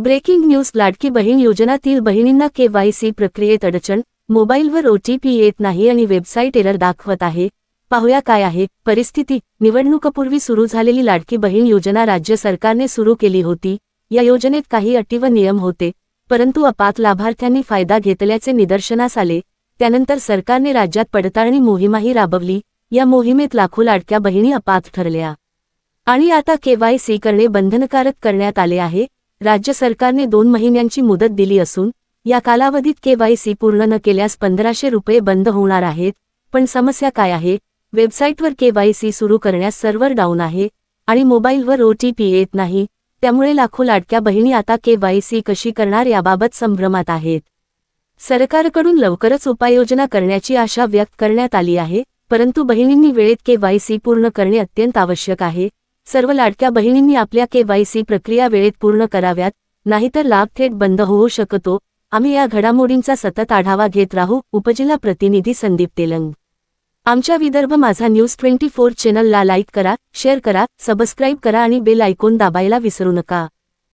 Breaking news. Ladki Bahin योजनातील बहिणींना KYC प्रक्रियेत अडचण. मोबाईलवर OTP येत नाही आणि वेबसाईट एरर दाखवत आहे. पाहूया काय आहे परिस्थिती. निवडणुकीपूर्वी सुरू झालेली लाडकी बहीण योजना राज्य सरकारने सुरू केली होती. या योजनेत काही अटी व नियम होते, परंतु अपात्र लाभार्थ्यांनी फायदा घेतल्याचे निदर्शनास आले. त्यानंतर सरकारने राज्यात पडताळणी मोहीमही राबवली. या मोहिमेत लाखो लाडक्या बहिणी अपात्र ठरल्या आणि आता KYC करणे बंधनकारक करण्यात आले आहे. राज्य सरकारने 2 महिन्यांची मुदत दिली असून या कालावधीत KYC पूर्ण न केल्यास 1500 रुपये बंद होणार आहेत. पण समस्या काय आहे? वेबसाईटवर KYC सुरू करण्यास सर्व्हर डाऊन आहे आणि मोबाईलवर OTP येत नाही. त्यामुळे लाखो लाडक्या बहिणी आता KYC कशी करणार याबाबत संभ्रमात आहेत. सरकारकडून लवकरच उपाययोजना करण्याची आशा व्यक्त करण्यात आली आहे, परंतु बहिणींनी वेळेत KYC पूर्ण करणे अत्यंत आवश्यक आहे. सर्व लाडक्या बहिणींनी आपल्या KYC प्रक्रिया वेळेत पूर्ण कराव्यात, नाहीतर लाभ थेट बंद होऊ शकतो. आम्ही या घडामोडींचा सतत आढावा घेत राहू. उपजिल्हा प्रतिनिधी संदीप तेलंग. आमच्या विदर्भ माझा न्यूज 24 चॅनलला लाईक करा, शेअर करा, सबस्क्राईब करा आणि बेल आयकॉन दाबायला विसरू नका.